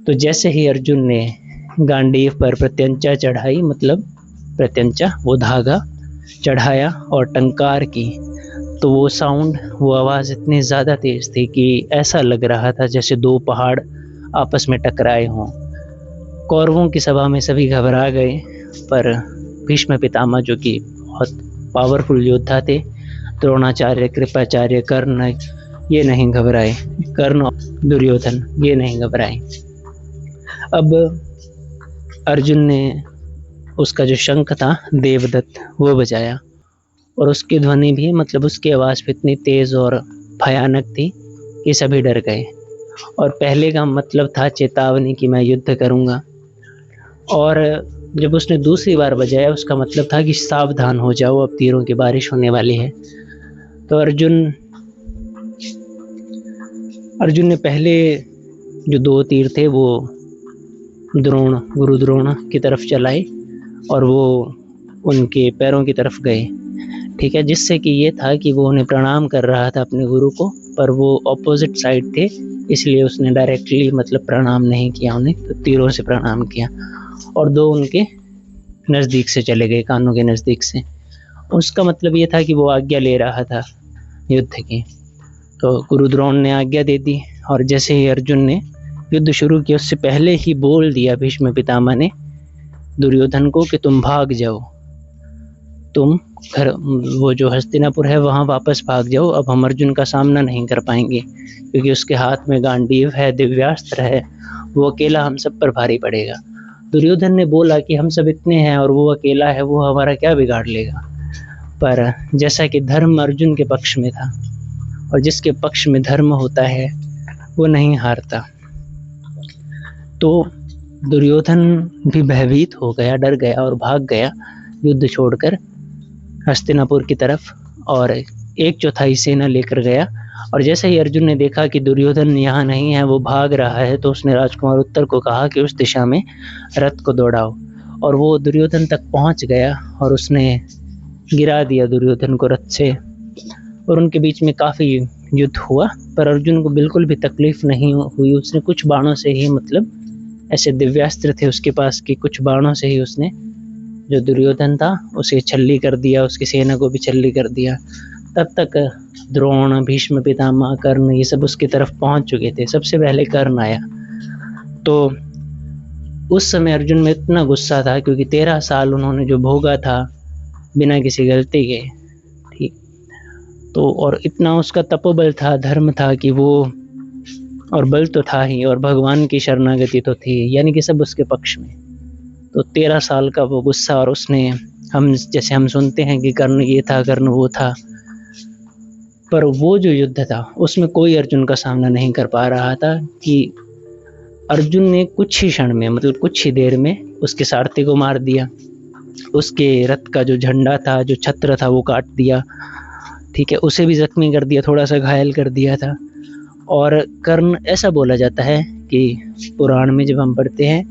तो जैसे ही अर्जुन ने गांडीव पर प्रत्यंचा चढ़ाई, मतलब प्रत्यंचा वो धागा चढ़ाया और टंकार की, तो वो साउंड, वो आवाज़ इतनी ज़्यादा तेज़ थी कि ऐसा लग रहा था जैसे 2 पहाड़ आपस में टकराए हों। कौरवों की सभा में सभी घबरा गए, पर भीष्म पितामह, जो कि बहुत पावरफुल योद्धा थे, द्रोणाचार्य, कृपाचार्य, कर्ण, ये नहीं घबराए, कर्ण, दुर्योधन, ये नहीं घबराए। अब अर्जुन ने उसका जो शंख था देवदत्त वो बजाया, और उसकी ध्वनि भी मतलब उसकी आवाज़ भी इतनी तेज़ और भयानक थी कि सभी डर गए। और पहले का मतलब था चेतावनी कि मैं युद्ध करूँगा, और जब उसने दूसरी बार बजाया उसका मतलब था कि सावधान हो जाओ, अब तीरों की बारिश होने वाली है। तो अर्जुन ने पहले जो 2 तीर थे वो गुरु द्रोण की तरफ चलाए और वो उनके पैरों की तरफ गए, ठीक है, जिससे कि ये था कि वो उन्हें प्रणाम कर रहा था अपने गुरु को, पर वो ऑपोजिट साइड थे, इसलिए उसने डायरेक्टली मतलब प्रणाम नहीं किया उन्हें, तो तीरों से प्रणाम किया और 2 उनके नज़दीक से चले गए, कानों के नज़दीक से। उसका मतलब ये था कि वो आज्ञा ले रहा था युद्ध की। तो गुरु द्रोण ने आज्ञा दे दी, और जैसे ही अर्जुन ने युद्ध शुरू किया उससे पहले ही बोल दिया भीष्म पितामह ने दुर्योधन को कि तुम भाग जाओ, तुम घर वो जो हस्तिनापुर है वहाँ वापस भाग जाओ, अब हम अर्जुन का सामना नहीं कर पाएंगे, क्योंकि उसके हाथ में गांडीव है, दिव्यास्त्र है, वो अकेला हम सब पर भारी पड़ेगा। दुर्योधन ने बोला कि हम सब इतने हैं और वो अकेला है, वो हमारा क्या बिगाड़ लेगा। पर जैसा कि धर्म अर्जुन के पक्ष में था, और जिसके पक्ष में धर्म होता है वो नहीं हारता, तो दुर्योधन भी भयभीत हो गया, डर गया और भाग गया युद्ध छोड़कर हस्तिनापुर की तरफ, और 1/4 सेना लेकर गया। और जैसे ही अर्जुन ने देखा कि दुर्योधन यहाँ नहीं है, वो भाग रहा है, तो उसने राजकुमार उत्तर को कहा कि उस दिशा में रथ को दौड़ाओ, और वो दुर्योधन तक पहुँच गया और उसने गिरा दिया दुर्योधन को रथ से, और उनके बीच में काफ़ी युद्ध हुआ, पर अर्जुन को बिल्कुल भी तकलीफ नहीं हुई। उसने कुछ बाणों से ही, मतलब ऐसे दिव्यास्त्र थे उसके पास कि कुछ बाणों से ही उसने जो दुर्योधन था उसे छल्ली कर दिया, उसकी सेना को भी छल्ली कर दिया। तब तक द्रोण, भीष्म पितामह, कर्ण ये सब उसकी तरफ पहुंच चुके थे। सबसे पहले कर्ण आया, तो उस समय अर्जुन में इतना गुस्सा था क्योंकि 13 साल उन्होंने जो भोगा था बिना किसी गलती के, ठीक, तो और इतना उसका तपोबल था, धर्म था कि वो, और बल तो था ही, और भगवान की शरणागति तो थी, यानी कि सब उसके पक्ष में। तो 13 साल का वो गुस्सा, और उसने, जैसे हम सुनते हैं कि कर्ण ये था, कर्ण वो था, पर वो जो युद्ध था उसमें कोई अर्जुन का सामना नहीं कर पा रहा था कि अर्जुन ने कुछ ही क्षण में, मतलब कुछ ही देर में उसके सारथी को मार दिया, उसके रथ का जो झंडा था, जो छत्र था वो काट दिया, ठीक है, उसे भी जख्मी कर दिया, थोड़ा सा घायल कर दिया था। और कर्ण, ऐसा बोला जाता है कि पुराण में जब हम पढ़ते हैं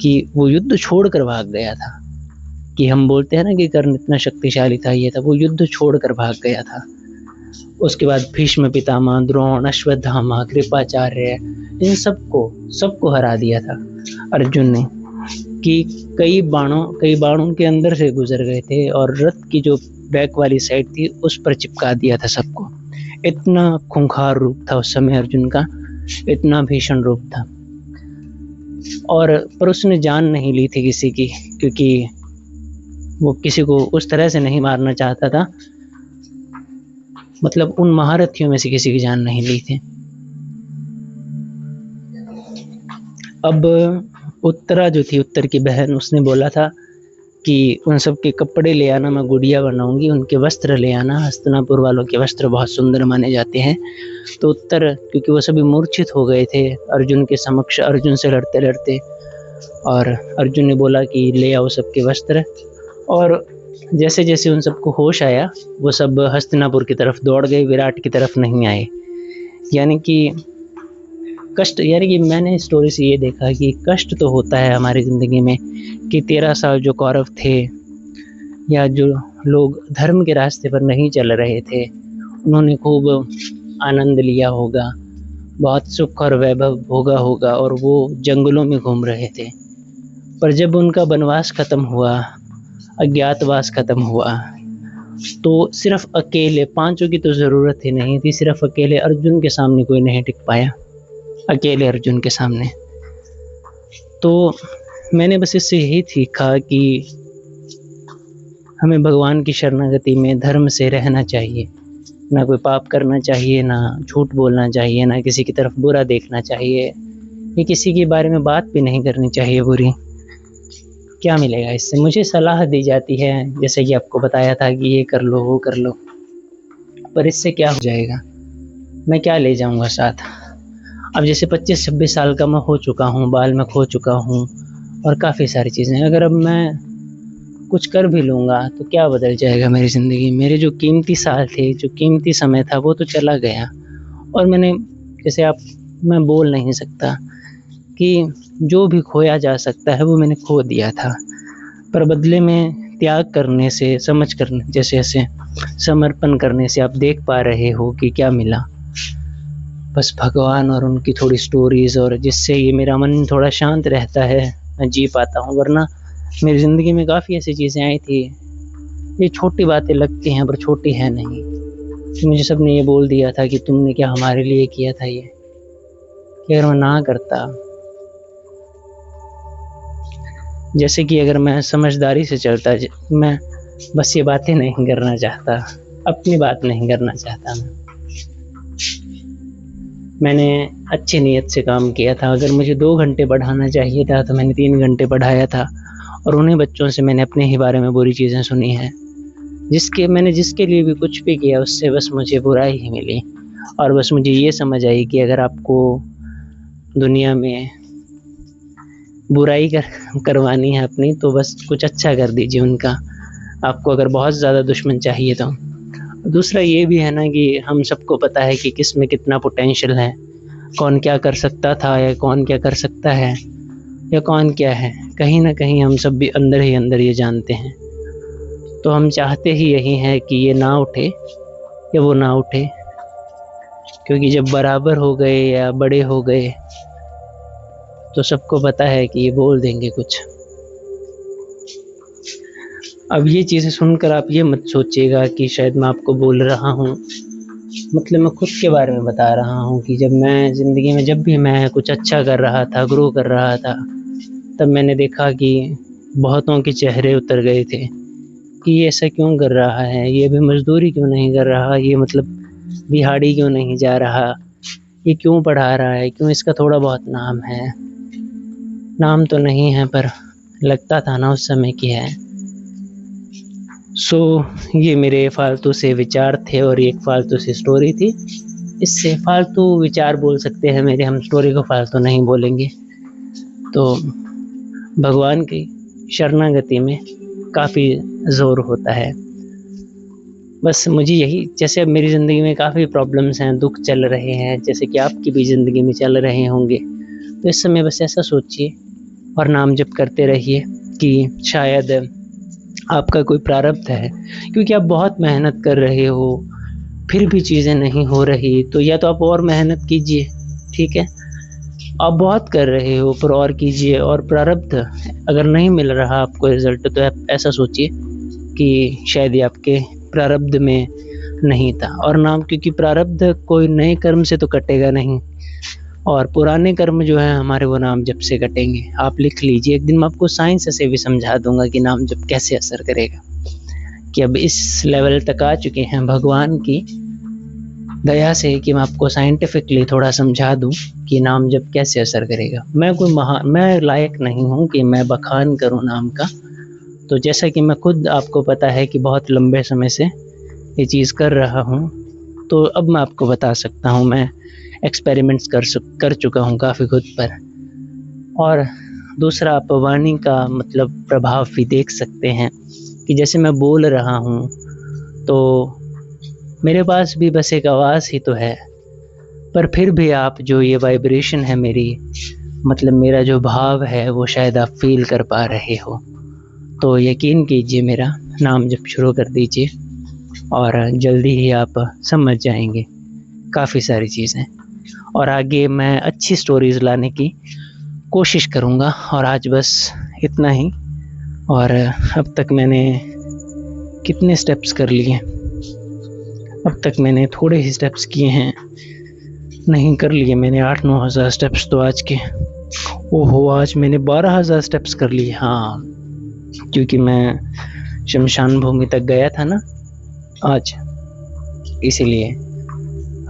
कि वो युद्ध छोड़कर भाग गया था, कि हम बोलते हैं ना कि कर्ण इतना शक्तिशाली था, ये था, वो युद्ध छोड़कर भाग गया था। उसके बाद भीष्म पितामह, द्रोण, अश्वत्थामा, कृपाचार्य, इन सबको हरा दिया था अर्जुन ने, कि कई बाणों के अंदर से गुजर गए थे, और रथ की जो बैक वाली साइड थी उस पर चिपका दिया था सबको। इतना खूंखार रूप था उस समय अर्जुन का, इतना भीषण रूप था। और पर उसने जान नहीं ली थी किसी की, क्योंकि वो किसी को उस तरह से नहीं मारना चाहता था, मतलब उन महारथियों में से किसी की जान नहीं ली थी। अब उत्तरा जो थी, उत्तर की बहन, उसने बोला था कि उन सब के कपड़े ले आना, मैं गुड़िया बनाऊंगी, उनके वस्त्र ले आना, हस्तिनापुर वालों के वस्त्र बहुत सुंदर माने जाते हैं। तो उत्तर, क्योंकि वो सभी मूर्छित हो गए थे अर्जुन के समक्ष, अर्जुन से लड़ते लड़ते, और अर्जुन ने बोला कि ले आओ सबके वस्त्र, और जैसे जैसे उन सबको होश आया वो सब हस्तिनापुर की तरफ दौड़ गए, विराट की तरफ नहीं आए। यानी कि कष्ट, यानी कि मैंने स्टोरी से ये देखा कि कष्ट तो होता है हमारी ज़िंदगी में, कि 13 साल जो कौरव थे, या जो लोग धर्म के रास्ते पर नहीं चल रहे थे, उन्होंने खूब आनंद लिया होगा, बहुत सुख और वैभव भोगा होगा, और वो जंगलों में घूम रहे थे। पर जब उनका वनवास खत्म हुआ, अज्ञातवास खत्म हुआ, तो सिर्फ अकेले, 5 की तो ज़रूरत ही नहीं थी, सिर्फ अकेले अर्जुन के सामने कोई नहीं टिक पाया, अकेले अर्जुन के सामने। तो मैंने बस इससे यही सीखा कि हमें भगवान की शरणागति में धर्म से रहना चाहिए, ना कोई पाप करना चाहिए, ना झूठ बोलना चाहिए, ना किसी की तरफ बुरा देखना चाहिए, या किसी के बारे में बात भी नहीं करनी चाहिए बुरी। क्या मिलेगा इससे? मुझे सलाह दी जाती है, जैसे कि आपको बताया था कि ये कर लो, वो कर लो, पर इससे क्या हो जाएगा? मैं क्या ले जाऊँगा साथ? अब जैसे 25-26 साल का मैं हो चुका हूँ, बाल मैं खो चुका हूँ और काफ़ी सारी चीज़ें। अगर अब मैं कुछ कर भी लूँगा तो क्या बदल जाएगा मेरी ज़िंदगी? मेरे जो कीमती साल थे, जो कीमती समय था, वो तो चला गया। और मैंने, जैसे आप, मैं बोल नहीं सकता कि जो भी खोया जा सकता है वो मैंने खो दिया था, पर बदले में त्याग करने से, समझ कर, जैसे-जैसे समर्पण करने से आप देख पा रहे हो कि क्या मिला। बस भगवान और उनकी थोड़ी स्टोरीज़, और जिससे ये मेरा मन थोड़ा शांत रहता है, मैं जी पाता हूँ। वरना मेरी ज़िंदगी में काफ़ी ऐसी चीज़ें आई थी, ये छोटी बातें लगती हैं पर छोटी हैं नहीं। कि मुझे सबने ये बोल दिया था कि तुमने क्या हमारे लिए किया था ये? कि अगर मैं ना करता, जैसे कि अगर मैं समझदारी से चलता, मैं बस ये बातें नहीं करना चाहता, अपनी बात नहीं करना चाहता मैंने अच्छी नीयत से काम किया था। अगर मुझे 2 घंटे पढ़ाना चाहिए था तो मैंने 3 घंटे पढ़ाया था, और उन्हीं बच्चों से मैंने अपने ही बारे में बुरी चीज़ें सुनी हैं। जिसके लिए भी कुछ भी किया उससे बस मुझे बुराई ही मिली, और बस मुझे ये समझ आई कि अगर आपको दुनिया में बुराई करवानी है अपनी, तो बस कुछ अच्छा कर दीजिए उनका, आपको अगर बहुत ज़्यादा दुश्मन चाहिए तो। दूसरा ये भी है ना कि हम सबको पता है कि किस में कितना पोटेंशियल है, कौन क्या कर सकता था या कौन क्या कर सकता है या कौन क्या है। कहीं न कहीं हम सब भी अंदर ही अंदर ये जानते हैं। तो हम चाहते ही यही हैं कि ये ना उठे या वो ना उठे, क्योंकि जब बराबर हो गए या बड़े हो गए तो सबको पता है कि ये बोल देंगे कुछ। अब ये चीज़ें सुनकर आप ये मत सोचिएगा कि शायद मैं आपको बोल रहा हूँ, मतलब मैं खुद के बारे में बता रहा हूँ कि जब मैं ज़िंदगी में, जब भी मैं कुछ अच्छा कर रहा था, ग्रो कर रहा था, तब मैंने देखा कि बहुतों के चेहरे उतर गए थे कि ये ऐसा क्यों कर रहा है, ये भी मज़दूरी क्यों नहीं कर रहा, ये मतलब दिहाड़ी क्यों नहीं जा रहा, ये क्यों पढ़ा रहा है, क्यों इसका थोड़ा बहुत नाम है। नाम तो नहीं है पर लगता था ना उस समय कि है। ये मेरे फालतू से विचार थे और एक फालतू सी स्टोरी थी। इससे फालतू विचार बोल सकते हैं मेरे, हम स्टोरी को फालतू नहीं बोलेंगे। तो भगवान की शरणागति में काफ़ी ज़ोर होता है। बस मुझे यही, जैसे अब मेरी ज़िंदगी में काफ़ी प्रॉब्लम्स हैं, दुःख चल रहे हैं, जैसे कि आपकी भी ज़िंदगी में चल रहे होंगे, तो इस समय बस ऐसा सोचिए और नाम जप करते रहिए कि शायद आपका कोई प्रारब्ध है, क्योंकि आप बहुत मेहनत कर रहे हो, फिर भी चीज़ें नहीं हो रही, तो या तो आप और मेहनत कीजिए, ठीक है? आप बहुत कर रहे हो पर और कीजिए, और प्रारब्ध अगर नहीं मिल रहा आपको रिज़ल्ट, तो आप ऐसा सोचिए कि शायद ये आपके प्रारब्ध में नहीं था। और नाम, क्योंकि प्रारब्ध कोई नए कर्म से तो कटेगा नहीं, और पुराने कर्म जो हैं हमारे, वो नाम जप से कटेंगे। आप लिख लीजिए, एक दिन मैं आपको साइंस से भी समझा दूँगा कि नाम जप कैसे असर करेगा, कि अब इस लेवल तक आ चुके हैं भगवान की दया से कि मैं आपको साइंटिफिकली थोड़ा समझा दूँ कि नाम जप कैसे असर करेगा। मैं लायक नहीं हूँ कि मैं बखान करूँ नाम का। तो जैसा कि मैं खुद, आपको पता है कि बहुत लंबे समय से ये चीज़ कर रहा हूँ, तो अब मैं आपको बता सकता हूँ, मैं एक्सपेरिमेंट्स कर चुका हूँ काफ़ी खुद पर। और दूसरा, आप वाणी का मतलब प्रभाव भी देख सकते हैं कि जैसे मैं बोल रहा हूँ, तो मेरे पास भी बस एक आवाज़ ही तो है, पर फिर भी आप जो ये वाइब्रेशन है मेरी, मतलब मेरा जो भाव है, वो शायद आप फ़ील कर पा रहे हो। तो यकीन कीजिए, मेरा नाम जप शुरू कर दीजिए और जल्दी ही आप समझ जाएँगे काफ़ी सारी चीज़ें। और आगे मैं अच्छी स्टोरीज़ लाने की कोशिश करूँगा। और आज बस इतना ही। और अब तक मैंने कितने स्टेप्स कर लिए? अब तक मैंने थोड़े ही स्टेप्स किए हैं, नहीं कर लिए मैंने 8-9 हज़ार स्टेप्स तो आज के। ओहो! आज मैंने 12,000 स्टेप्स कर लिए। हाँ, क्योंकि मैं शमशान भूमि तक गया था ना आज, इसीलिए।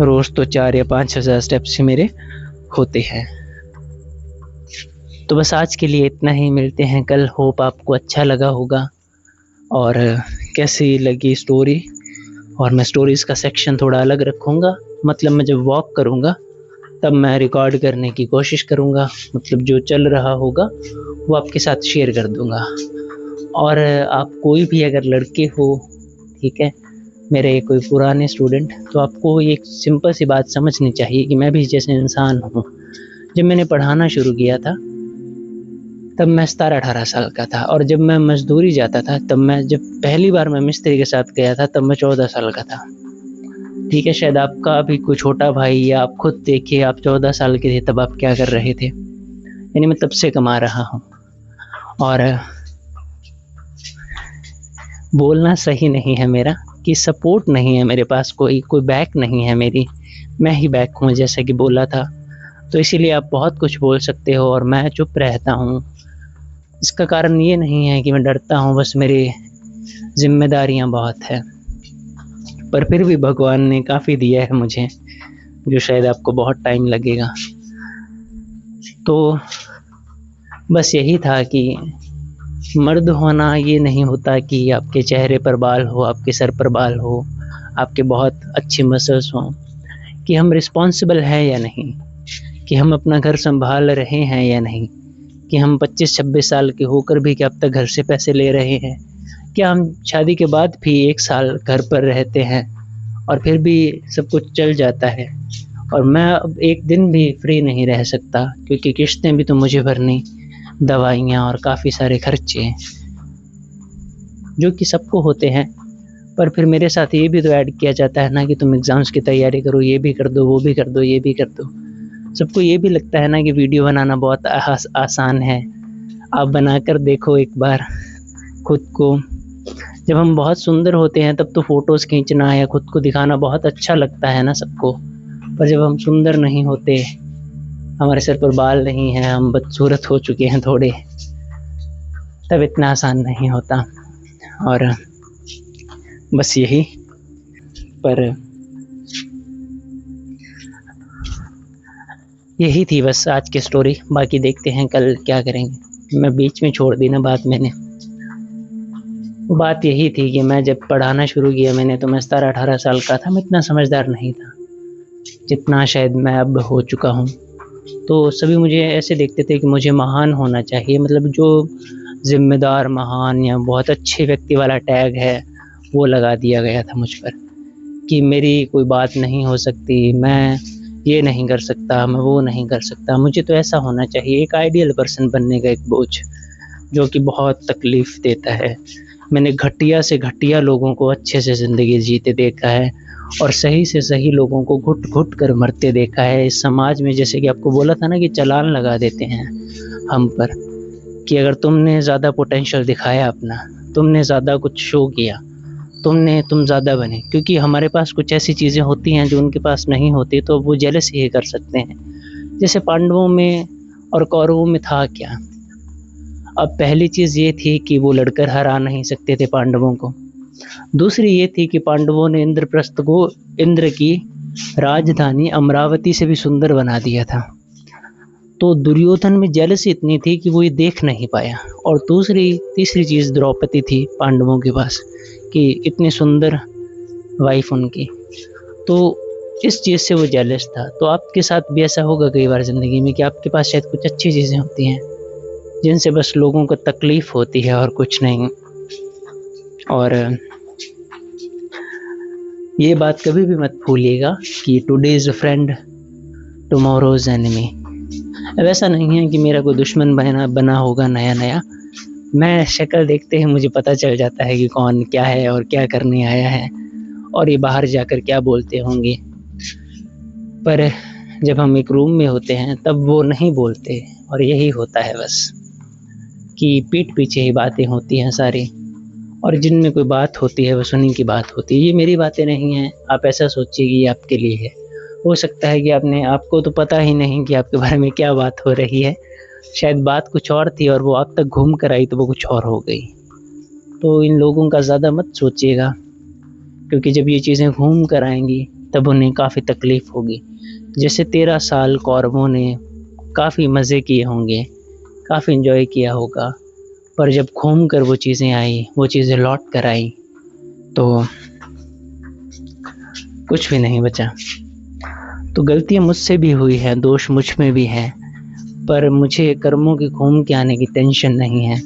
रोज़ तो 4 या 5 हज़ार स्टेप्स ही मेरे होते हैं। तो बस आज के लिए इतना ही, मिलते हैं कल। होप आपको अच्छा लगा होगा और कैसी लगी स्टोरी। और मैं स्टोरीज़ का सेक्शन थोड़ा अलग रखूँगा, मतलब मैं जब वॉक करूँगा तब मैं रिकॉर्ड करने की कोशिश करूँगा, मतलब जो चल रहा होगा वो आपके साथ शेयर कर दूँगा। और आप कोई भी अगर लड़के हो, ठीक है, मेरे कोई पुराने स्टूडेंट, तो आपको एक सिंपल सी बात समझनी चाहिए कि मैं भी जैसे इंसान हूँ। जब मैंने पढ़ाना शुरू किया था तब मैं 17-18 साल का था, और जब मैं मज़दूरी जाता था तब मैं जब पहली बार मैं मिस्त्री के साथ गया था तब मैं 14 साल का था। ठीक है, शायद आपका भी कोई छोटा भाई, या आप खुद देखिए आप 14 साल के थे तब आप क्या कर रहे थे। यानी मैं तब से कमा रहा हूँ। और बोलना सही नहीं है मेरा कि सपोर्ट नहीं है मेरे पास, कोई बैक नहीं है मेरी, मैं ही बैक हूँ जैसा कि बोला था। तो इसीलिए आप बहुत कुछ बोल सकते हो और मैं चुप रहता हूँ। इसका कारण ये नहीं है कि मैं डरता हूँ, बस मेरी जिम्मेदारियाँ बहुत है। पर फिर भी भगवान ने काफ़ी दिया है मुझे, जो शायद आपको बहुत टाइम लगेगा। तो बस यही था कि मर्द होना ये नहीं होता कि आपके चेहरे पर बाल हो, आपके सर पर बाल हो, आपके बहुत अच्छे मसल्स हों, कि हम रिस्पॉन्सिबल हैं या नहीं, कि हम अपना घर संभाल रहे हैं या नहीं, कि हम 25-26 साल के होकर भी क्या अब तक घर से पैसे ले रहे हैं, क्या हम शादी के बाद भी 1 साल घर पर रहते हैं और फिर भी सब कुछ चल जाता है। और मैं अब एक दिन भी फ्री नहीं रह सकता, क्योंकि किश्तें भी तो मुझे भरनी, दवाइयाँ और काफ़ी सारे खर्चे जो कि सबको होते हैं। पर फिर मेरे साथ ये भी तो ऐड किया जाता है ना कि तुम एग्ज़ाम्स की तैयारी करो, ये भी कर दो, वो भी कर दो, ये भी कर दो। सबको ये भी लगता है ना कि वीडियो बनाना बहुत आसान है। आप बनाकर देखो एक बार खुद को। जब हम बहुत सुंदर होते हैं तब तो फ़ोटोज़ खींचना या खुद को दिखाना बहुत अच्छा लगता है ना सबको। पर जब हम सुंदर नहीं होते, हमारे सर पर बाल नहीं हैं, हम बदसूरत हो चुके हैं थोड़े, तब इतना आसान नहीं होता। और बस यही। पर यही थी बस आज की स्टोरी। बाकी देखते हैं कल क्या करेंगे। मैं बीच में छोड़ दी ना बात मैंने। बात यही थी कि मैं जब पढ़ाना शुरू किया मैंने, तो मैं 17-18 साल का था। मैं इतना समझदार नहीं था जितना शायद मैं अब हो चुका हूँ। तो सभी मुझे ऐसे देखते थे कि मुझे महान होना चाहिए, मतलब जो ज़िम्मेदार, महान या बहुत अच्छे व्यक्ति वाला टैग है वो लगा दिया गया था मुझ पर, कि मेरी कोई बात नहीं हो सकती, मैं ये नहीं कर सकता, मैं वो नहीं कर सकता। मुझे तो ऐसा होना चाहिए, एक आइडियल पर्सन बनने का एक बोझ, जो कि बहुत तकलीफ़ देता है। मैंने घटिया से घटिया लोगों को अच्छे से ज़िंदगी जीते देखा है, और सही से सही लोगों को घुट-घुट कर मरते देखा है इस समाज में। जैसे कि आपको बोला था ना कि चालान लगा देते हैं हम पर, कि अगर तुमने ज़्यादा पोटेंशियल दिखाया अपना, तुमने ज़्यादा कुछ शो किया, तुम ज़्यादा बने, क्योंकि हमारे पास कुछ ऐसी चीज़ें होती हैं जो उनके पास नहीं होती, तो वो जेलस ही कर सकते हैं। जैसे पांडवों में और कौरवों में था क्या? अब पहली चीज़ ये थी कि वो लड़कर हरा नहीं सकते थे पांडवों को। दूसरी ये थी कि पांडवों ने इंद्रप्रस्थ को, इंद्र की राजधानी अमरावती से भी सुंदर बना दिया था। तो दुर्योधन में जेलसी इतनी थी कि वो ये देख नहीं पाया। और तीसरी चीज़ द्रौपदी थी पांडवों के पास, कि इतनी सुंदर वाइफ उनकी। तो इस चीज़ से वो जेलस था। तो आपके साथ भी ऐसा होगा कई बार ज़िंदगी में कि आपके पास शायद कुछ अच्छी चीज़ें होती हैं जिनसे बस लोगों को तकलीफ़ होती है और कुछ नहीं। और ये बात कभी भी मत भूलिएगा कि today is a friend, tomorrow's enemy. अब ऐसा नहीं है कि मेरा कोई दुश्मन बना होगा नया। मैं शक्ल देखते ही मुझे पता चल जाता है कि कौन क्या है और क्या करने आया है, और ये बाहर जाकर क्या बोलते होंगे। पर जब हम एक रूम में होते हैं तब वो नहीं बोलते, और यही होता है बस, कि पीठ पीछे ही बातें होती हैं सारी, और जिनमें कोई बात होती है बस उन्हीं की बात होती है। ये मेरी बातें नहीं हैं, आप ऐसा सोचिए कि ये आपके लिए है। हो सकता है कि आपको तो पता ही नहीं कि आपके बारे में क्या बात हो रही है, शायद बात कुछ और थी और वो आप तक घूम कर आई तो वो कुछ और हो गई। तो इन लोगों का ज़्यादा मत सोचिएगा, क्योंकि जब ये चीज़ें घूम कर आएंगी तब उन्हें काफ़ी तकलीफ़ होगी। जैसे 13 साल कौरवों ने काफ़ी मज़े किए होंगे, काफ़ी एंजॉय किया होगा। पर जब घूम कर वो चीज़ें आई, वो चीज़ें लौट कर आई, तो कुछ भी नहीं बचा। तो गलतियाँ मुझसे भी हुई हैं, दोष मुझ में भी हैं, पर मुझे कर्मों के घूम के आने की टेंशन नहीं है।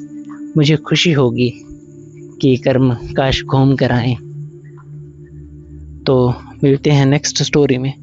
मुझे खुशी होगी कि कर्म काश घूम कर आएँ। तो मिलते हैं नेक्स्ट स्टोरी में।